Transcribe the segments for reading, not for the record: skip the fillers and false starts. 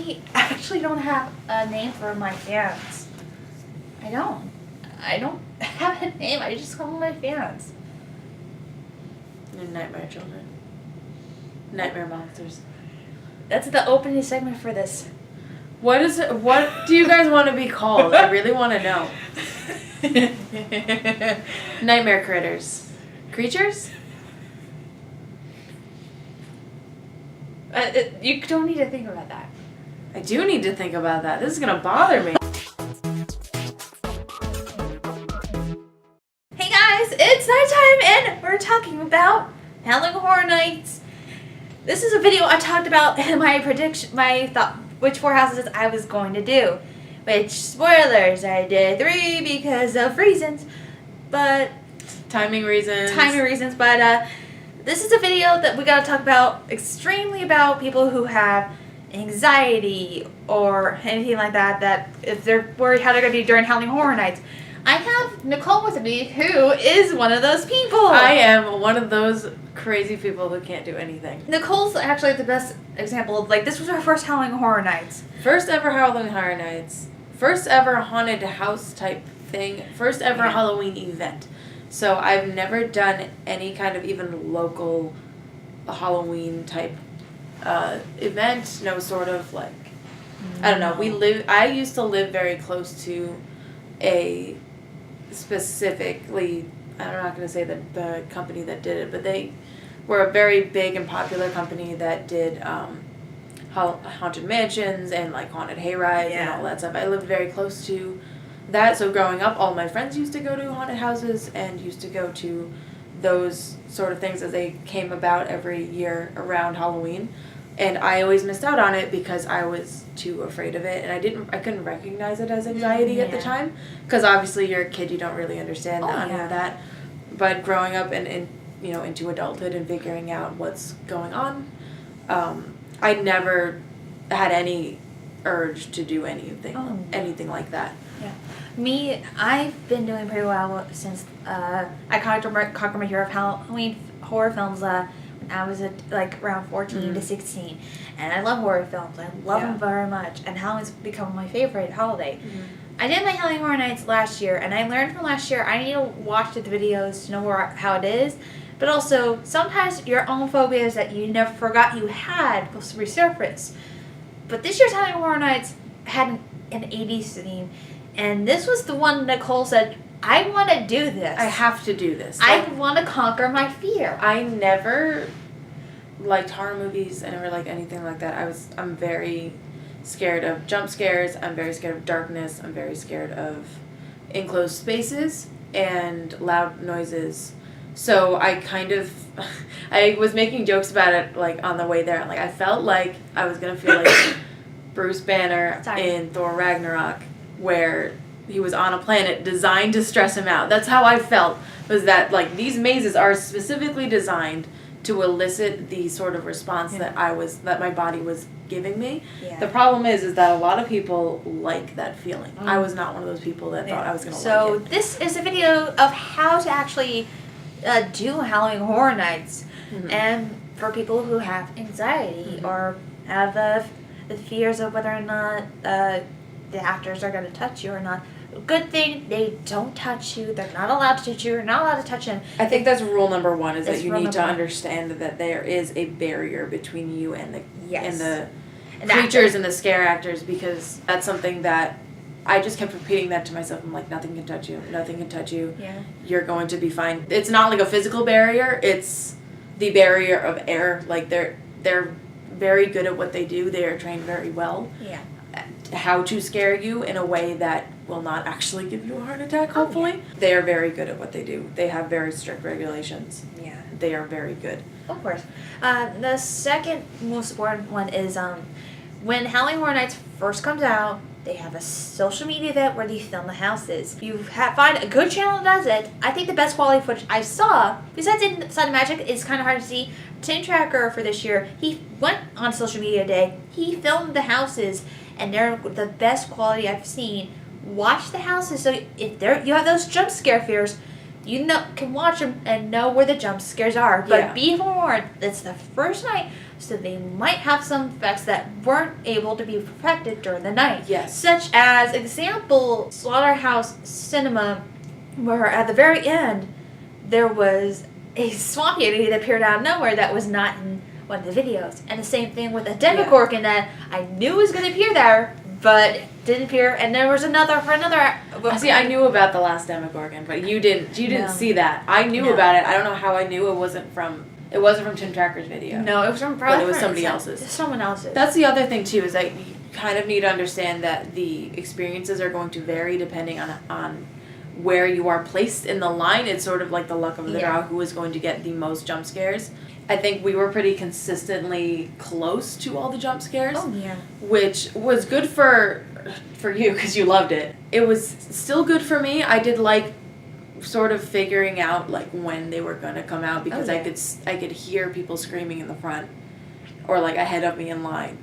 I actually don't have a name for my fans. I don't have a name. I just call them my fans. Your nightmare children. Nightmare monsters. That's the opening segment for this. What do you guys want to be called? I really want to know. Nightmare critters. Creatures? You don't need to think about that. I do need to think about that. This is going to bother me. Hey guys, it's nighttime and we're talking about Halloween Horror Nights. This is a video I talked about in my which 4 houses I was going to do. Which, spoilers, I did 3 because of reasons, but... Timing reasons. But this is a video that we gotta talk about extremely about people who have anxiety or anything like that, that if they're worried how they're gonna be during Halloween Horror Nights. I have Nicole with me, who is one of those people. I am one of those crazy people who can't do anything. Nicole's actually the best example of, like, this was her first Halloween Horror Nights. First ever Halloween Horror Nights. First ever haunted house type thing. First ever Halloween event. So I've never done any kind of even local Halloween type event. No sort of like, I don't know. I used to live very close to a specifically, I'm not going to say the company that did it, but they were a very big and popular company that did haunted mansions and like haunted hayrides and all that stuff. I lived very close to that, so growing up, all my friends used to go to haunted houses and used to go to those sort of things as they came about every year around Halloween. And I always missed out on it because I was too afraid of it, and I couldn't recognize it as anxiety at the time, because obviously you're a kid, you don't really understand any of that. But growing up and into adulthood and figuring out what's going on, I never had any urge to do anything like that. Yeah. Me, I've been doing pretty well since I conquered my year of Halloween horror films when I was around 14 to 16. And I love horror films. I love them very much. And Halloween's become my favorite holiday. I did my Halloween Horror Nights last year, and I learned from last year I need to watch the videos to know how it is. But also, sometimes your own phobias that you never forgot you had will resurface. But this year's Halloween Horror Nights had an 80s theme, and this was the one Nicole said, I want to do this. I have to do this. I want to conquer my fear. I never liked horror movies. I never liked anything like that. I'm very scared of jump scares. I'm very scared of darkness. I'm very scared of enclosed spaces and loud noises. So I was making jokes about it on the way there. I felt like I was gonna feel like Bruce Banner in Thor Ragnarok, where he was on a planet designed to stress him out. That's how I felt, was that these mazes are specifically designed to elicit the sort of response that my body was giving me. Yeah. The problem is that a lot of people like that feeling. I was not one of those people that thought I was going to like it. So this is a video of how to actually do Halloween Horror Nights. And for people who have anxiety or have the fears of whether or not the actors are going to touch you or not. Good thing they don't touch you. They're not allowed to touch you. You're not allowed to touch them. I think that's rule number 1, is that you need to understand that there is a barrier between you and the creatures and the scare actors, because that's something that I just kept repeating that to myself. I'm like, nothing can touch you. Nothing can touch you. Yeah. You're going to be fine. It's not like a physical barrier. It's the barrier of air. They're very good at what they do. They are trained very well. Yeah. How to scare you in a way that will not actually give you a heart attack, hopefully. They are very good at what they do. They have very strict regulations. Yeah. They are very good. Of course. The second most important one is when Halloween Horror Nights first comes out, they have a social media event where they film the houses. You find a good channel that does it. I think the best quality footage I saw, besides Inside Magic, is kind of hard to see. Tin Tracker for this year, he went on social media day. He filmed the houses, and they're the best quality I've seen. Watch the houses, so if you have those jump scare fears, you can watch them and know where the jump scares are. But Yeah. be forewarned, it's the first night, so they might have some effects that weren't able to be perfected during the night. Yes. Such as, example, Slaughterhouse Cinema, where at the very end, there was a swamp yeti that appeared out of nowhere that was not in one of the videos. And the same thing with a Demogorgon that I knew was going to appear there, but didn't appear. And there was another. See, I knew about the last Demogorgon, but you didn't. You didn't No. see that. I knew about it. I don't know how I knew it wasn't from. It wasn't from Tim Tracker's video. No, it was from But it was somebody else's. Someone else's. That's the other thing too, is that you kind of need to understand that the experiences are going to vary depending on where you are placed in the line. It's sort of like the luck of the draw who is going to get the most jump scares. I think we were pretty consistently close to all the jump scares. Oh, yeah. Which was good for you because you loved it. It was still good for me. I did like sort of figuring out like when they were going to come out because I could hear people screaming in the front or like ahead of me in line.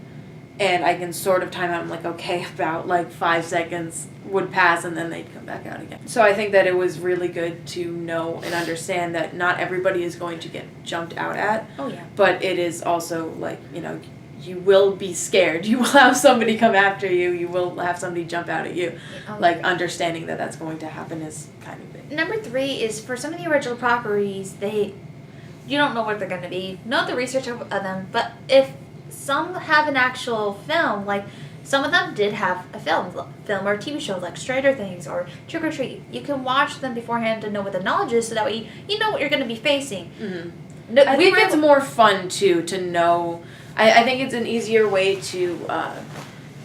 And I can sort of time out. I'm like, okay, about like 5 seconds would pass and then they'd come back out again. So I think that it was really good to know and understand that not everybody is going to get jumped out at. Oh, yeah. But it is also like, you know, you will be scared. You will have somebody come after you. You will have somebody jump out at you. Oh, like, understanding that that's going to happen is kind of big. Number 3 is for some of the original properties, you don't know what they're going to be. Know the research of them, but if some have an actual film, like some of them did have a film or TV show like Stranger Things or Trick or Treat. You can watch them beforehand to know what the knowledge is, so that way you know what you're going to be facing. Mm-hmm. I think it's more fun too to know. I think it's an easier way to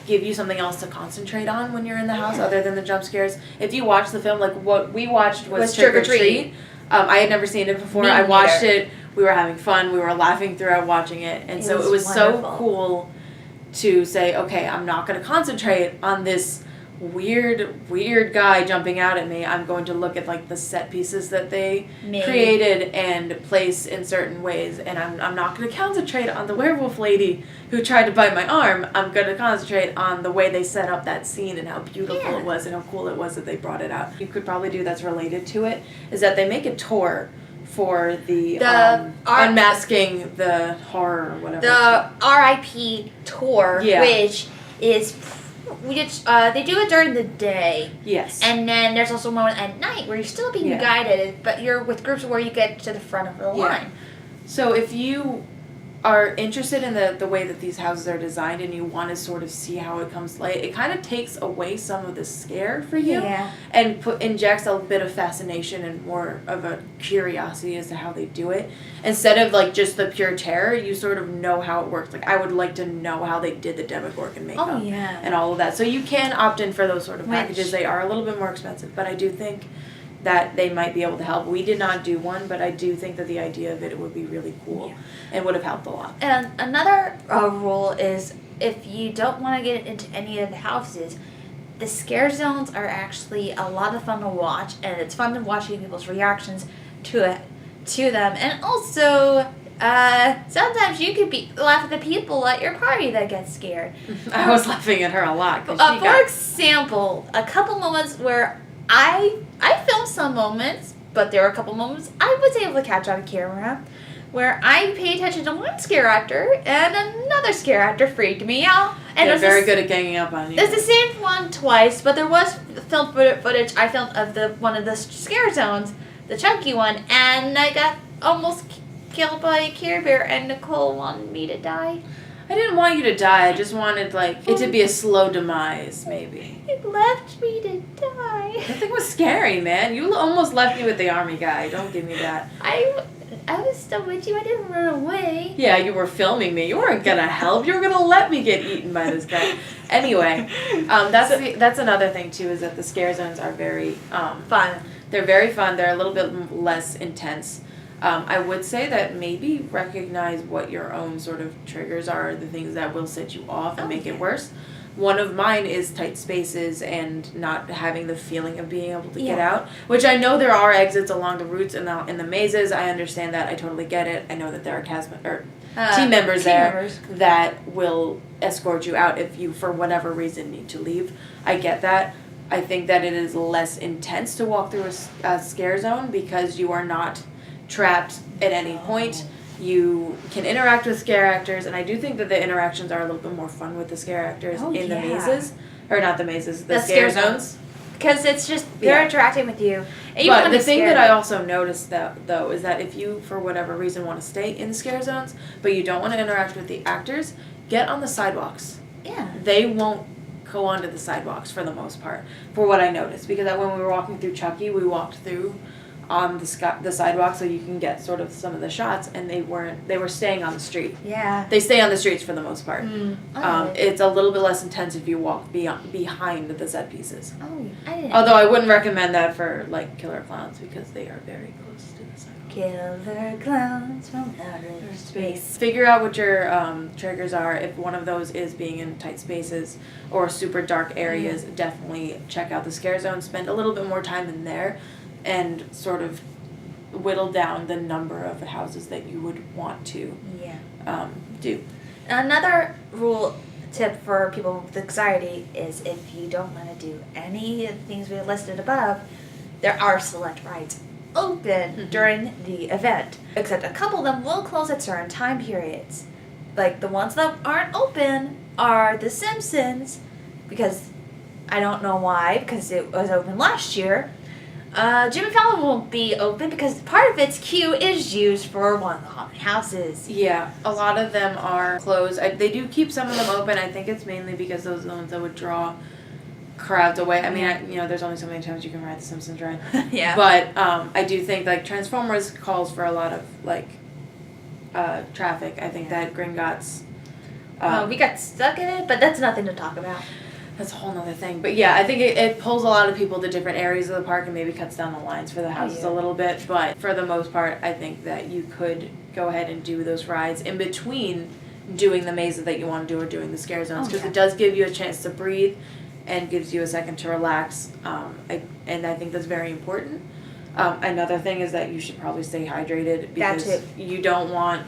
give you something else to concentrate on when you're in the house other than the jump scares. If you watch the film, like what we watched was Trick or Treat. I had never seen it before. I watched it. We were having fun. We were laughing throughout watching it. And so it was wonderful. So cool to say, okay, I'm not going to concentrate on this weird guy jumping out at me. I'm going to look at like the set pieces that they created and place in certain ways. And I'm not going to concentrate on the werewolf lady who tried to bite my arm. I'm going to concentrate on the way they set up that scene and how beautiful it was and how cool it was that they brought it out. You could probably do that's related to it is that they make a tour for the unmasking the horror or whatever. The R.I.P. tour, which they do it during the day. Yes. And then there's also one at night where you're still being guided, but you're with groups where you get to the front of the line. So if you are interested in the way that these houses are designed and you want to sort of see how it comes to light, it kind of takes away some of the scare for you and injects a bit of fascination and more of a curiosity as to how they do it. Instead of like just the pure terror, you sort of know how it works. Like I would like to know how they did the Demogorgon makeup and all of that. So you can opt in for those sort of packages. They are a little bit more expensive, but I do think that they might be able to help. We did not do one, but I do think that the idea of it would be really cool and would have helped a lot. And another rule is if you don't want to get into any of the houses, the scare zones are actually a lot of fun to watch, and it's fun to watching people's reactions to them. And also, sometimes you could laugh at the people at your party that get scared. I was laughing at her a lot. For example, a couple moments where I filmed some moments, but there were a couple moments I was able to catch on camera where I paid attention to one scare actor and another scare actor freaked me out. And they're very good at ganging up on you. It's the same one twice, but there was film footage I filmed of one of the scare zones, the chunky one, and I got almost killed by a Care Bear, and Nicole wanted me to die. I didn't want you to die. I just wanted it to be a slow demise, maybe. It left me to die. That thing was scary, man. You almost left me with the army guy. Don't give me that. I was still with you. I didn't run away. Yeah, you were filming me. You weren't gonna help. You were gonna let me get eaten by this guy. Anyway, that's another thing too. Is that the scare zones are very fun. They're very fun. They're a little bit less intense. I would say that maybe recognize what your own sort of triggers are, the things that will set you off and make it worse. One of mine is tight spaces and not having the feeling of being able to get out, which I know there are exits along the routes and in the mazes. I understand that. I totally get it. I know that there are team members that will escort you out if you, for whatever reason, need to leave. I get that. I think that it is less intense to walk through a scare zone because you are not trapped at any point. You can interact with scare actors, and I do think that the interactions are a little bit more fun with the scare actors in the mazes. Or not the mazes, the scare zones. Because it's just, they're interacting with you. And you but the thing that I also noticed, though, is that if you, for whatever reason, want to stay in the scare zones, but you don't want to interact with the actors, get on the sidewalks. Yeah. They won't go onto the sidewalks for the most part, for what I noticed. Because when we were walking through Chucky, we walked through on the sidewalk so you can get sort of some of the shots, and they were staying on the street. Yeah. They stay on the streets for the most part. It's a little bit less intense if you walk behind the set pieces. Oh, I didn't. Although I wouldn't recommend that for like killer clowns because they are very close to the sidewalk. Killer clowns from outer space. Figure out what your triggers are. If one of those is being in tight spaces or super dark areas, definitely check out the scare zone. Spend a little bit more time in there and sort of whittle down the number of houses that you would want to do. Another rule tip for people with anxiety is if you don't want to do any of the things we listed above, there are select rides open during the event. Except a couple of them will close at certain time periods. Like the ones that aren't open are The Simpsons, because I don't know why, because it was open last year. Jimmy Fallon won't be open because part of its queue is used for one of the haunted houses. Yeah, a lot of them are closed. They do keep some of them open. I think it's mainly because those are the ones that would draw crowds away. I mean, there's only so many times you can ride the Simpsons ride. Yeah. But I do think like Transformers calls for a lot of like traffic. I think that Gringotts. We got stuck in it, but that's nothing to talk about. That's a whole nother thing. But yeah, I think it pulls a lot of people to different areas of the park and maybe cuts down the lines for the houses a little bit. But for the most part, I think that you could go ahead and do those rides in between doing the mazes that you want to do or doing the scare zones. Because it does give you a chance to breathe and gives you a second to relax. And I think that's very important. Another thing is that you should probably stay hydrated because you don't want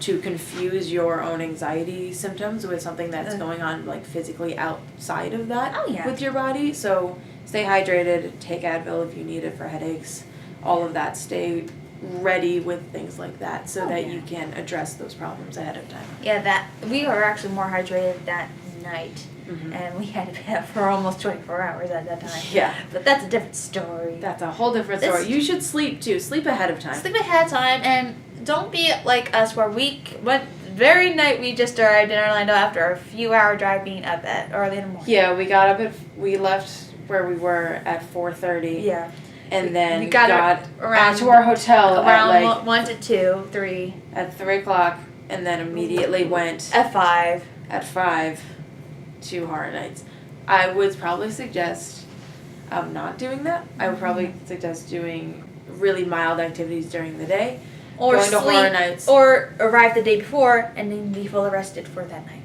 to confuse your own anxiety symptoms with something that's going on like physically outside of that with your body. So stay hydrated, take Advil if you need it for headaches, all of that. Stay ready with things like that so that you can address those problems ahead of time. Yeah, that we were actually more hydrated that night. And we had to be up for almost 24 hours at that time. Yeah. But that's a different story. That's a whole different story. You should sleep too. Sleep ahead of time. Sleep ahead of time, and don't be like us where very night we just arrived in Orlando after a few hour drive being up at early in the morning. Yeah, we left where we were at 4:30. Yeah. And then we got around to our hotel around at like 1 to 2, 3. At 3 o'clock, and then immediately went at 5. At 5 to Horror Nights. I would probably suggest not doing that. I would probably suggest doing really mild activities during the day. Or going to Horror Nights. Or arrive the day before and then be fully rested for that night.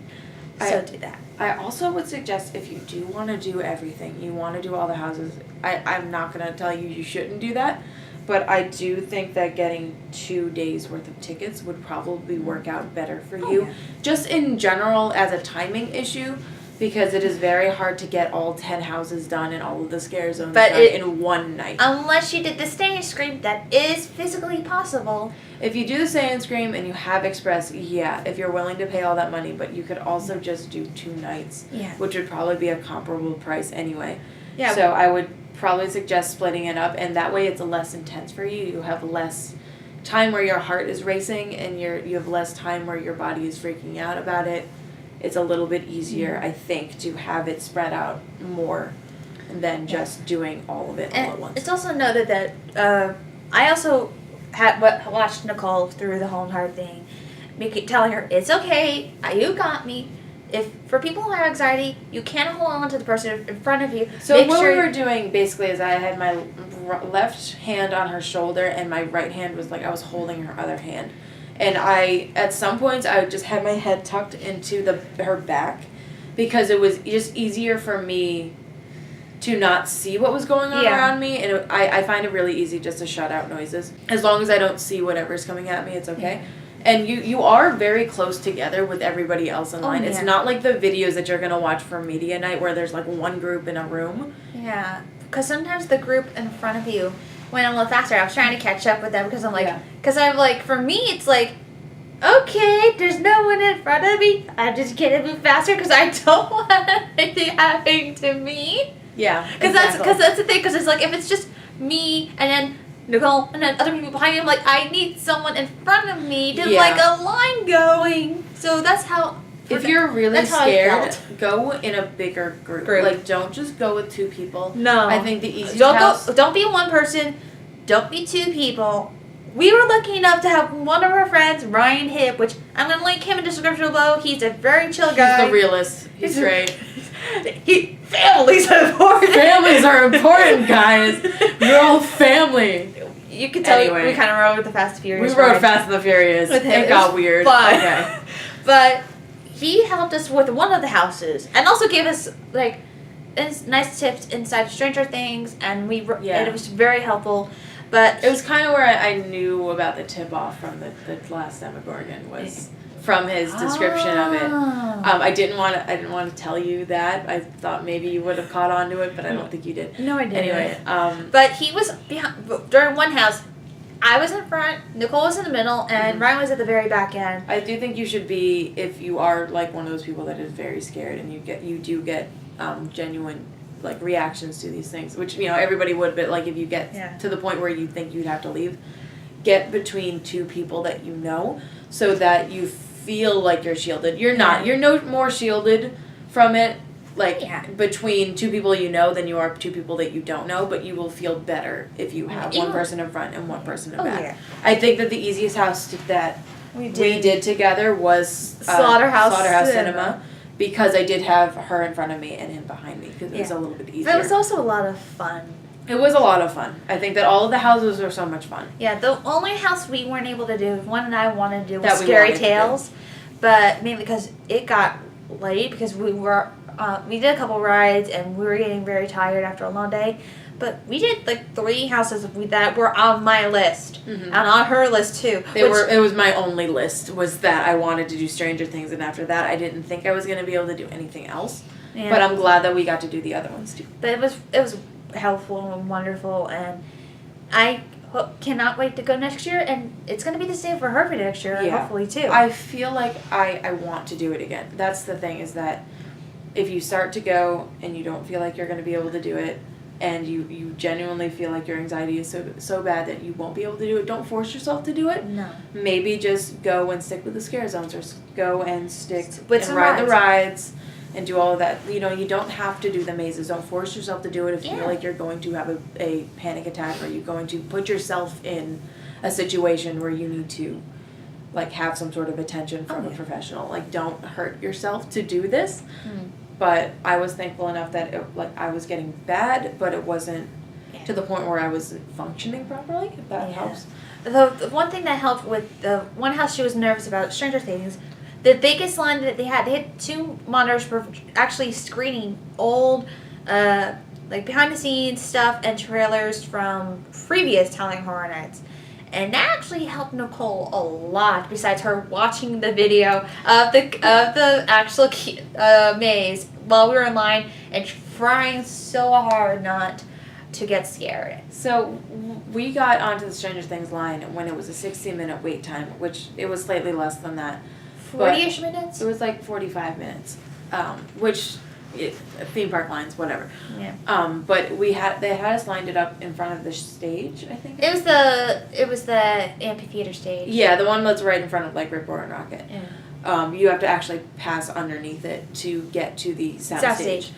So do that. I also would suggest if you do want to do everything, you want to do all the houses, I'm not going to tell you shouldn't do that, but I do think that getting 2 days worth of tickets would probably work out better for you. Yeah. Just in general as a timing issue, because it is very hard to get all 10 houses done and all of the scare zones done in one night. Unless you did the Stay and Scream, that is physically possible. If you do the Stay and Scream and you have Express, if you're willing to pay all that money, but you could also just do 2 nights, which would probably be a comparable price anyway. Yeah. So I would probably suggest splitting it up, and that way it's less intense for you. You have less time where your heart is racing, and you have less time where your body is freaking out about it. It's a little bit easier, I think, to have it spread out more than just doing all of it all at once. It's also noted that I also watched Nicole through the whole entire thing, telling her, it's okay, you got me. If for people who have anxiety, you can't hold on to the person in front of you. So we were doing basically is I had my left hand on her shoulder and my right hand was like I was holding her other hand. And at some points, I just had my head tucked into her back because it was just easier for me to not see what was going on around me. And I find it really easy just to shut out noises. As long as I don't see whatever's coming at me, it's okay. And you are very close together with everybody else in line. It's not like the videos that you're going to watch for media night where there's like one group in a room. Yeah. Because sometimes the group in front of you went a little faster. I was trying to catch up with them because I'm like, for me, it's like, okay, there's no one in front of me. I just can't move faster because I don't want anything happening to me. Yeah. Because that's the thing. Because it's like, if it's just me and then Nicole and then other people behind me, I'm like, I need someone in front of me to like a line going. So that's how. If you're really scared, go in a bigger group. Like, don't just go with 2 people. No. I think the easiest Don't be one person. Don't be 2 people. We were lucky enough to have one of our friends, Ryan Hipp, which I'm going to link him in the description below. He's a very chill guy. He's the realist. He's great. Families are important. Families are important, guys. We're all family. You can tell we kind of rode with the Fast and Furious. We rode Fast and the Furious. It got weird. Fun. Okay. But he helped us with one of the houses and also gave us like nice tips inside Stranger Things, and it was very helpful. But it was kind of where I knew about the tip-off from the last Demogorgon was from his description of it. I didn't want to tell you that. I thought maybe you would have caught on to it, but I don't think you did. No, I didn't. Anyway, but he was behind during one house. I was in front, Nicole was in the middle, and Ryan was at the very back end. I do think you should be, if you are like one of those people that is very scared and you do get genuine like reactions to these things, which everybody would, but like if you get to the point where you think you'd have to leave, get between 2 people that you know so that you feel like you're shielded. You're not. You're no more shielded from it between 2 people you know than you are 2 people that you don't know, but you will feel better if you have one person in front and one person in back. Yeah. I think that the easiest house that we did together was Slaughterhouse Cinema. Because I did have her in front of me and him behind me because it was a little bit easier. But it was also a lot of fun. It was a lot of fun. I think that all of the houses were so much fun. Yeah, the only house we weren't able to do, one that I wanted to do, was Scary Tales. But mainly because it got late because we did a couple rides and we were getting very tired after a long day. But we did like 3 houses that were on my list and on her list too. It was my only list was that I wanted to do Stranger Things, and after that I didn't think I was going to be able to do anything else. Yeah. But I'm glad that we got to do the other ones too. But it was helpful and wonderful, and I cannot wait to go next year. And it's going to be the same for her for next year, hopefully too. I feel like I want to do it again. That's the thing, is that if you start to go and you don't feel like you're going to be able to do it, and you genuinely feel like your anxiety is so bad that you won't be able to do it, don't force yourself to do it. No. Maybe just go and stick with the scare zones, or go and stick with and ride the rides and do all of that. You don't have to do the mazes. Don't force yourself to do it if you feel like you're going to have a panic attack, or you're going to put yourself in a situation where you need to like have some sort of attention from a professional. Like, don't hurt yourself to do this. But I was thankful enough that I was getting bad, but it wasn't to the point where I wasn't functioning properly, if that helps. The one thing that helped with the one house she was nervous about, Stranger Things, the biggest line that they had 2 monitors for actually screening old, like behind the scenes stuff and trailers from previous Telling Horror Nights. And that actually helped Nicole a lot, besides her watching the video of the actual maze while we were in line and trying so hard not to get scared. So we got onto the Stranger Things line when it was a 60-minute wait time, which it was slightly less than that. 40-ish minutes? It was like 45 minutes, which... theme park lines, whatever. Yeah. But they had us lined it up in front of the stage, I think. It was the amphitheater stage. Yeah, the one that's right in front of like Rip Roaring Rocket. Yeah. You have to actually pass underneath it to get to the sound stage.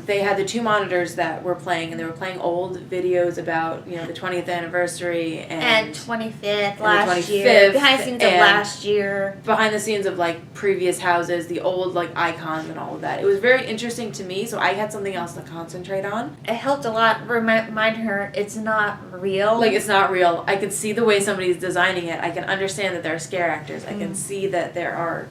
They had the 2 monitors that were playing, and they were playing old videos about the 20th anniversary and 25th last year, behind the scenes of last year, behind the scenes of like previous houses, the old like icons and all of that. It was very interesting to me, so I had something else to concentrate on. It helped a lot. Remind her it's not real. Like, it's not real. I can see the way somebody's designing it. I can understand that there are scare actors. I can see that there are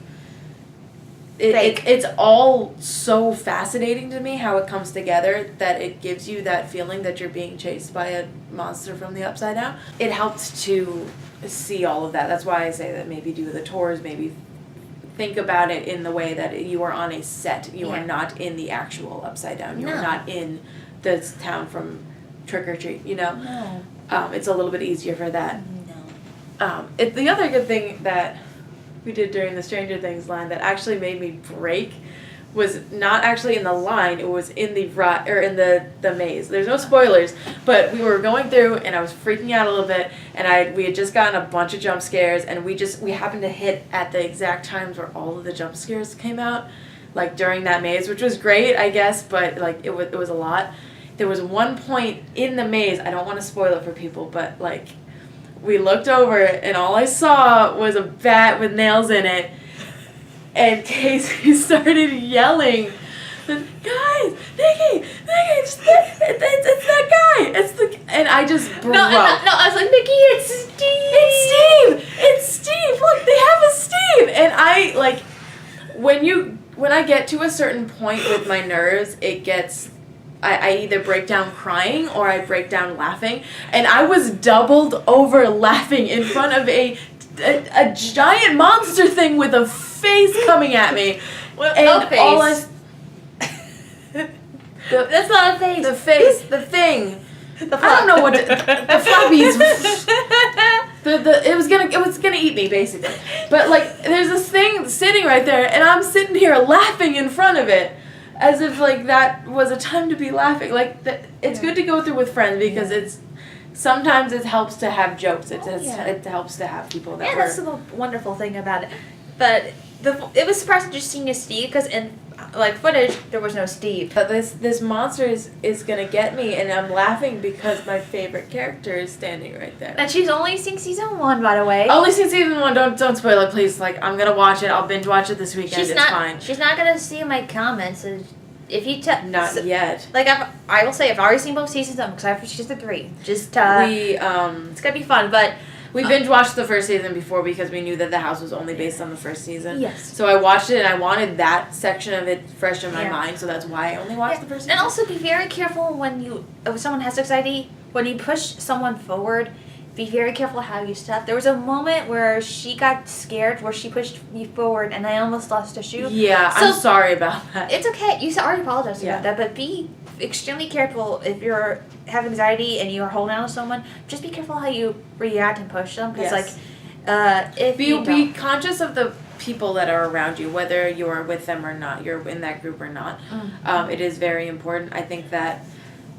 it's all so fascinating to me how it comes together that it gives you that feeling that you're being chased by a monster from the upside down. It helps to see all of that. That's why I say that maybe do the tours, maybe think about it in the way that you are on a set. You are not in the actual upside down. You are not in the town from Trick or Treat, you know? No. It's a little bit easier for that. No. The other good thing that we did during the Stranger Things line that actually made me break was not actually in the line, it was in the in the maze. There's no spoilers, but we were going through and I was freaking out a little bit, and we had just gotten a bunch of jump scares, and we happened to hit at the exact times where all of the jump scares came out, like during that maze, which was great, I guess, but like it was a lot. There was one point in the maze, I don't want to spoil it for people, but like we looked over and all I saw was a bat with nails in it. And Casey started yelling, "Guys, Nikki, it's that guy!" And I just broke. No, I was like, Nikki, it's Steve! It's Steve! Look, they have a Steve! And I, like, when I get to a certain point with my nerves, it gets, I either break down crying or I break down laughing. And I was doubled over laughing in front of a giant monster thing with a face coming at me. Well, and no face. That's not a face. The face, the thing. I don't know what the flappies. It was gonna eat me basically. But like, there's this thing sitting right there, and I'm sitting here laughing in front of it, as if like that was a time to be laughing. Like it's good to go through with friends because sometimes it helps to have jokes. It helps to have people that. Yeah, that's the wonderful thing about it. But it was surprising just seeing a Steve because in like footage there was no Steve. But this monster is gonna get me, and I'm laughing because my favorite character is standing right there. And she's only seen season 1, by the way. Only seen season 1. Don't spoil it, please. Like, I'm gonna watch it. I'll binge watch it this weekend. It's fine. She's not gonna see my comments. If you not yet. Like I will say, I've already seen both seasons. I'm excited for season 3. Just it's gonna be fun, but. We binge watched the first season before because we knew that the house was only based on the first season. Yes. So I watched it and I wanted that section of it fresh in my mind, so that's why I only watched the first season. And also be very careful if someone has anxiety, when you push someone forward, be very careful how you step. There was a moment where she got scared, where she pushed me forward, and I almost lost a shoe. Yeah, I'm sorry about that. It's okay. You already apologized about that, but be extremely careful if you have anxiety and you're holding on to someone. Just be careful how you react and push them, because if be conscious of the people that are around you, whether you're with them or not, you're in that group or not. It is very important. I think that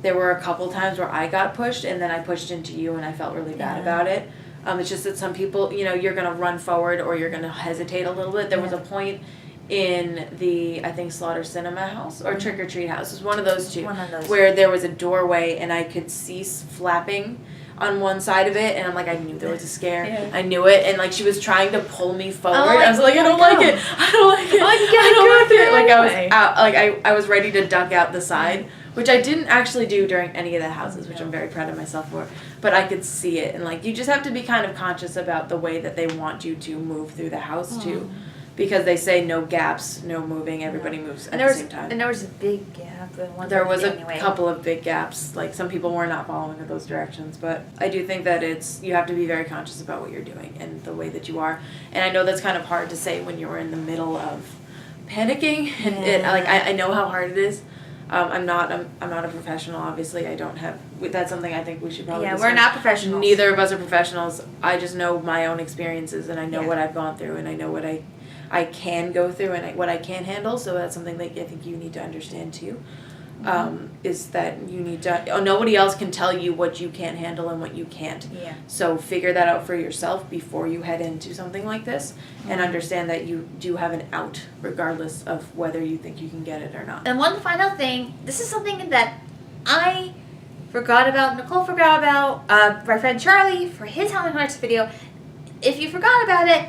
there were a couple times where I got pushed and then I pushed into you and I felt really bad about it. It's just that some people, you're going to run forward or you're going to hesitate a little bit. There was a point in the, I think, Slaughter Cinema House or Trick or Treat House. It was one of those two. Where there was a doorway and I could see flapping on one side of it, and I'm like, I knew there was a scare. Yeah. I knew it, and like she was trying to pull me forward. I was like, I don't like it. I don't like it. I don't like it. Like I was out. Like I was ready to duck out the side, which I didn't actually do during any of the houses, which I'm very proud of myself for. But I could see it, and like you just have to be kind of conscious about the way that they want you to move through the house too. Because they say no gaps, no moving, everybody moves at the same time. And there was a big gap. There was a couple of big gaps. Like, some people were not following in those directions. But I do think that you have to be very conscious about what you're doing and the way that you are. And I know that's kind of hard to say when you're in the middle of panicking. And I know how hard it is. I'm not a professional, obviously. I don't have... That's something I think we should probably discuss. We're not professionals. Neither of us are professionals. I just know my own experiences, and I know what I've gone through, and I know what I can go through and what I can handle. So that's something that I think you need to understand too. Is that you need to... nobody else can tell you what you can handle and what you can't. Yeah. So figure that out for yourself before you head into something like this, and understand that you do have an out regardless of whether you think you can get it or not. And one final thing, this is something that I forgot about, Nicole forgot about, my friend Charlie for his Halloween Horror Nights video. If you forgot about it,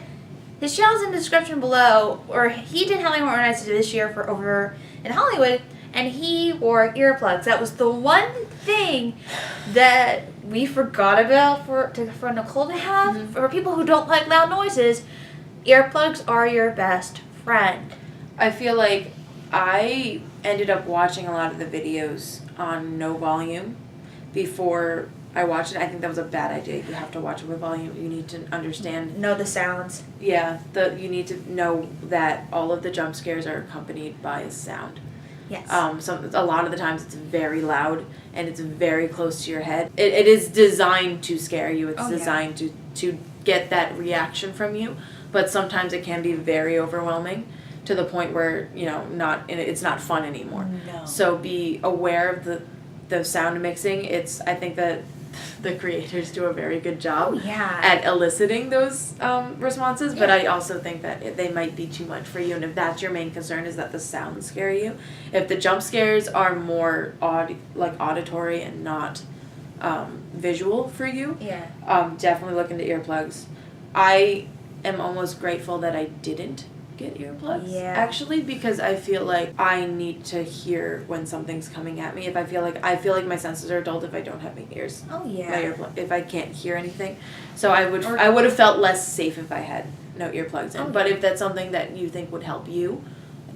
his channel's in the description below, or he did Halloween Horror Nights this year for over in Hollywood, and he wore earplugs. That was the one thing that we forgot about for Nicole to have. Mm-hmm. For people who don't like loud noises, earplugs are your best friend. I feel like I ended up watching a lot of the videos on no volume before I watched it. I think that was a bad idea. You have to watch it with volume. You need to understand. Know the sounds. Yeah, you need to know that all of the jump scares are accompanied by a sound. Yes. A lot of the times it's very loud and it's very close to your head. It is designed to scare you. It's designed to get that reaction from you, but sometimes it can be very overwhelming to the point where, it's not fun anymore. No. So be aware of the sound mixing. I think that the creators do a very good job at eliciting those responses, but I also think that they might be too much for you, and if that's your main concern is that the sounds scare you, if the jump scares are more auditory and not visual for you, definitely look into earplugs. I am almost grateful that I didn't get earplugs actually, because I feel like I need to hear when something's coming at me. If I feel like my senses are dulled if I don't have my ears. If I can't hear anything, so I would have felt less safe if I had no earplugs in. But if that's something that you think would help you,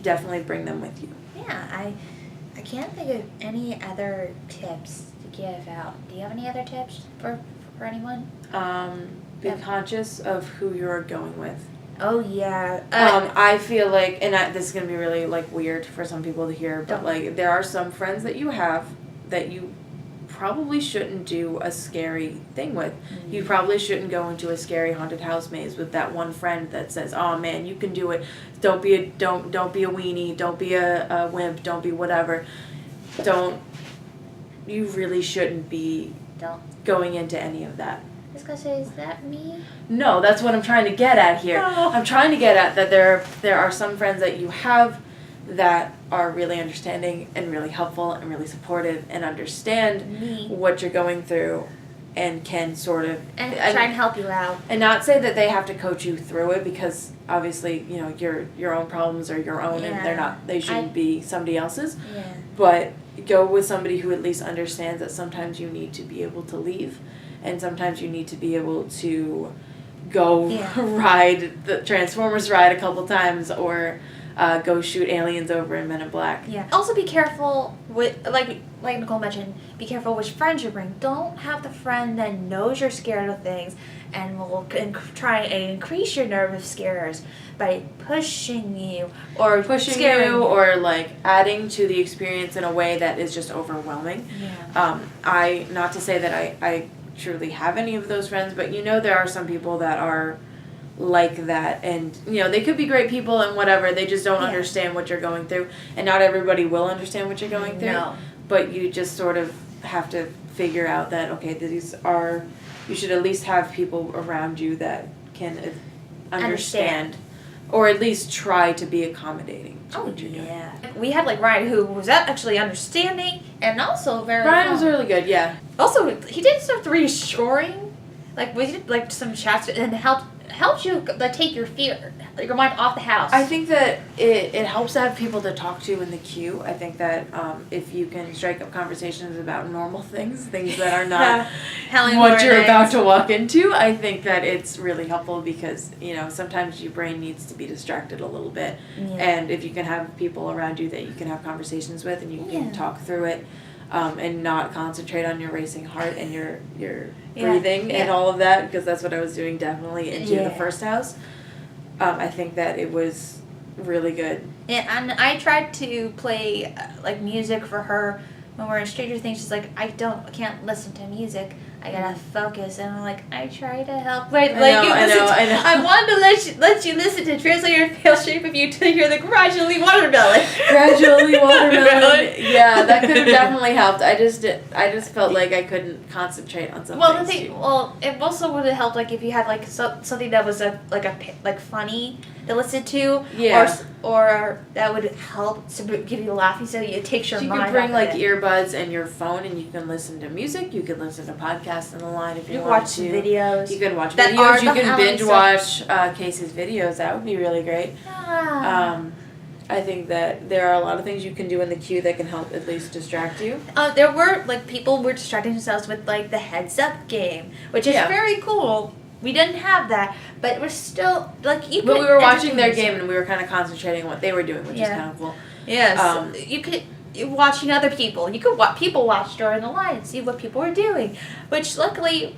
definitely bring them with you. I can't think of any other tips to give out. Do you have any other tips for anyone? Be conscious of who you're going with. Oh yeah. I feel like, and this is gonna be really weird for some people to hear, but there are some friends that you have that you probably shouldn't do a scary thing with. Mm-hmm. You probably shouldn't go into a scary haunted house maze with that one friend that says, "Oh man, you can do it. Don't be a weenie. Don't be a wimp. Don't be whatever." You really shouldn't be going into any of that. I was gonna say, is that me? No, that's what I'm trying to get at here. No. I'm trying to get at that there are some friends that you have that are really understanding and really helpful and really supportive and understand what you're going through and can sort of and try and help you out. And not say that they have to coach you through it, because obviously, your own problems are your own and they shouldn't be somebody else's. Yeah. But go with somebody who at least understands that sometimes you need to be able to leave. And sometimes you need to be able to go ride the Transformers ride a couple times, or go shoot aliens over in Men in Black. Yeah. Also be careful with, like Nicole mentioned, be careful which friends you bring. Don't have the friend that knows you're scared of things and will try and increase your nervous scares by pushing you or adding to the experience in a way that is just overwhelming. Yeah. Not to say that I truly have any of those friends, but there are some people that are like that, and they could be great people and whatever, they just don't understand what you're going through, and not everybody will understand what you're going through. But you just sort of have to figure out that you should at least have people around you that can understand. Or at least try to be accommodating to what you're doing. We had Ryan, who was actually understanding and also very Ryan was really good, yeah. Also, he did stuff reassuring. We did some chats and helped you take your fear, your mind off the house. I think that it helps to have people to talk to in the queue. I think that if you can strike up conversations about normal things that are not what you're about to walk into, I think that it's really helpful, because sometimes your brain needs to be distracted a little bit, and if you can have people around you that you can have conversations with and you can talk through it, and not concentrate on your racing heart and your breathing and all of that, because that's what I was doing definitely into the first house. I think that it was really good. And I tried to play music for her when we're in Stranger Things. She's like, I can't listen to music. I gotta focus, and I'm like, I try to help. I know. I wanted to let you listen to Translate Your Pale Shape of You to hear the Gradually Watermelon. Gradually Watermelon. Yeah, that could have definitely helped. I just felt like I couldn't concentrate on something. It also would have helped if you had something that was funny to listen to, or that would help to give you a laughing, so it takes your mind. You can bring earbuds and your phone, and you can listen to music. You can listen to podcasts in the line if you want watch to. Videos. You can watch videos. You can binge watch Casey's videos. That would be really great. I think that there are a lot of things you can do in the queue that can help at least distract you. There were people were distracting themselves with the heads up game, which is very cool. We didn't have that, but it was still like you. But we were watching their yourself. game and we were kind of concentrating on what they were doing, which is kind of cool. Yes, you could watching other people. You could people watch during the line and see what people were doing, which luckily.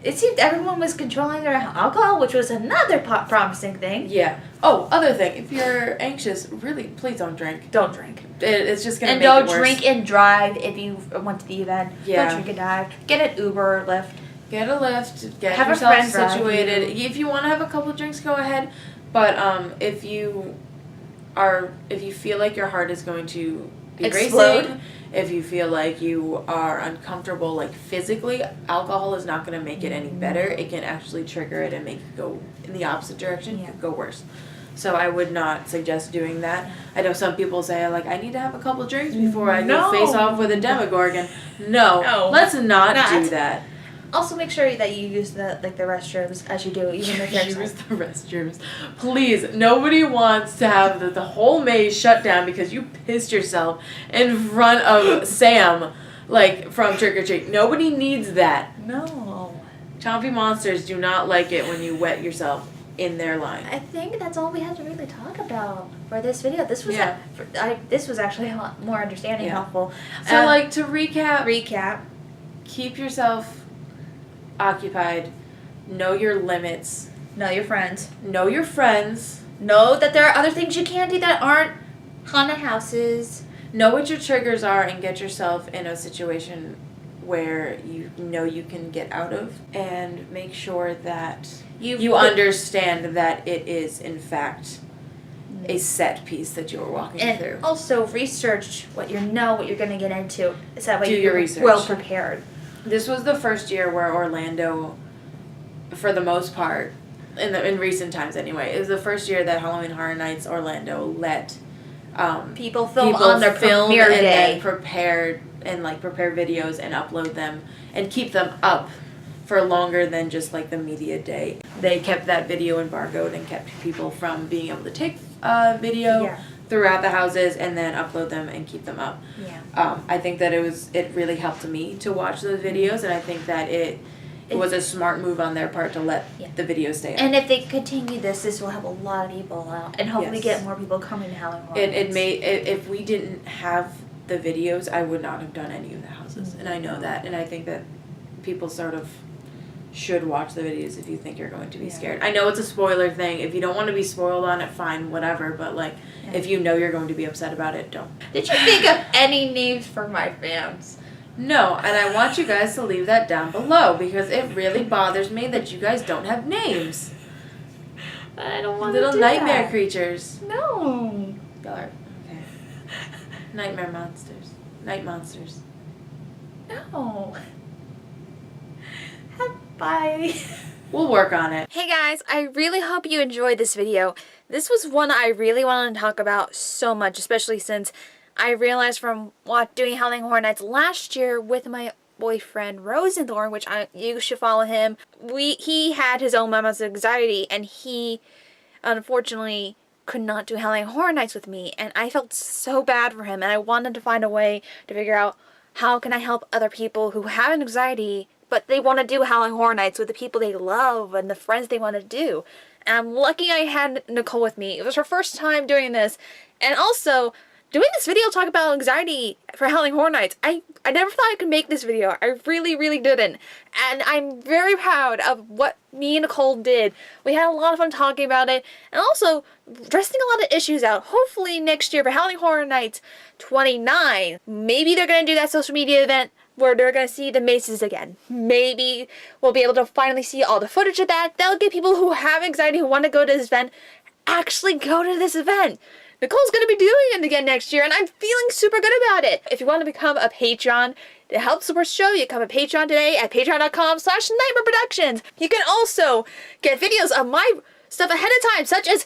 It seemed everyone was controlling their alcohol, which was another promising thing. Yeah. Oh, other thing. If you're anxious, really, please don't drink. Don't drink. It's just going to make it worse. And don't drink and drive if you went to the event. Yeah. Don't drink and drive. Get an Uber or Lyft. Get a Lyft. Get have yourself a friend situated. If you want to have a couple drinks, go ahead. But if you feel like your heart is going to be explode. Racing, if you feel like you are uncomfortable, like physically, alcohol is not going to make it any better. It can actually trigger it and make it go in the opposite direction. It could go worse. So I would not suggest doing that. I know some people say, like, I need to have a couple drinks before I go face off with a Demogorgon. No, let's not do that. Also, make sure that you use the restrooms as you do, even if you're use the restrooms. Please, nobody wants to have the whole maze shut down because you pissed yourself in front of Sam, like, from Trick or Treat. Nobody needs that. No. Chompy monsters do not like it when you wet yourself in their line. I think that's all we had to really talk about for this video. This was this was actually a lot more understanding and helpful. So, like, to recap, keep yourself occupied, know your limits, know your friends, know that there are other things you can do that aren't haunted houses, know what your triggers are, and get yourself in a situation where you know you can get out of, and make sure that you understand that it is in fact a set piece that you are walking through. And also research what you're going to get into, so that way do your research. Well prepared. This was the first year where Orlando, for the most part, in recent times anyway, it was the first year that Halloween Horror Nights Orlando let people film on their premiere day, then prepare videos and upload them and keep them up for longer than just like the media day. They kept that video embargoed and kept people from being able to take video throughout the houses and then upload them and keep them up. Yeah. I think that it really helped me to watch those videos, and I think that it was a smart move on their part to let the video stay up. And if they continue this will help a lot of people out, and hopefully get more people coming to Halloween Horror Nights. If we didn't have the videos, I would not have done any of the houses, and I know that, and I think that people sort of should watch the videos if you think you're going to be scared. I know it's a spoiler thing. If you don't want to be spoiled on it, fine, whatever. But if you know you're going to be upset about it, don't. Did you think of any names for my fans? No, and I want you guys to leave that down below because it really bothers me that you guys don't have names. I don't want to do Little nightmare creatures. No. Y'all are okay. Nightmare monsters. Night monsters. No. Bye. We'll work on it. Hey guys, I really hope you enjoyed this video. This was one I really wanted to talk about so much, especially since I realized from doing Howling Horror Nights last year with my boyfriend Rosenthorn, which you should follow him. He had his own moments of anxiety, and he unfortunately could not do Howling Horror Nights with me, and I felt so bad for him, and I wanted to find a way to figure out how can I help other people who have anxiety but they want to do Howling Horror Nights with the people they love and the friends they want to do. And I'm lucky I had Nicole with me. It was her first time doing this. And also, doing this video talk about anxiety for Howling Horror Nights. I never thought I could make this video. I really, really didn't. And I'm very proud of what me and Nicole did. We had a lot of fun talking about it. And also, addressing a lot of issues out. Hopefully next year for Howling Horror Nights 29, maybe they're going to do that social media event where they're going to see the mazes again. Maybe we'll be able to finally see all the footage of that. That'll get people who have anxiety, who want to go to this event, actually go to this event. Nicole's going to be doing it again next year, and I'm feeling super good about it. If you want to become a Patreon to help support the show, you come to Patreon today at patreon.com/nightmareproductions. You can also get videos of my stuff ahead of time, such as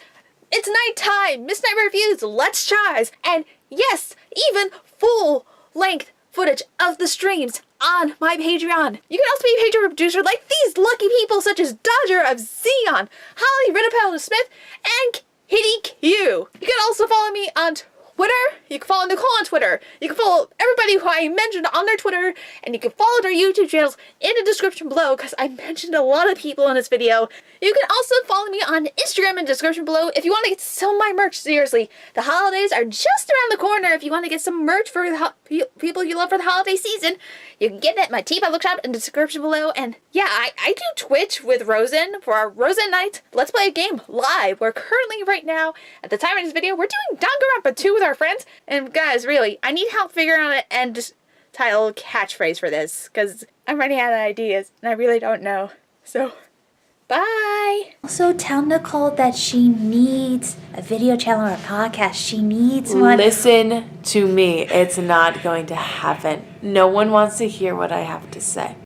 It's Nighttime, Miss Nightmare Reviews, Let's Tries, and yes, even full-length footage of the streams on my Patreon. You can also be a Patreon producer like these lucky people such as Dodger of Xeon, Holly RiddlePanda Smith, and Kitty Q. You can also follow me on Twitter. You can follow Nicole on Twitter. You can follow everybody who I mentioned on their Twitter. And you can follow their YouTube channels in the description below because I mentioned a lot of people in this video. You can also follow me on Instagram in the description below if you want to get some of my merch. Seriously, the holidays are just around the corner. If you want to get some merch for the people you love for the holiday season, you can get it at my T-Pop Look Shop in the description below. And yeah, I do Twitch with Rosen for our Rosen Night Let's Play a Game live. We're currently right now, at the time of this video, we're doing Danganronpa 2 with our friends. And guys, really, I need help figuring out an end title catchphrase for this because I'm running out of ideas and I really don't know. So, bye! Also tell Nicole that she needs a video channel or a podcast. She needs one. Listen to me. It's not going to happen. No one wants to hear what I have to say.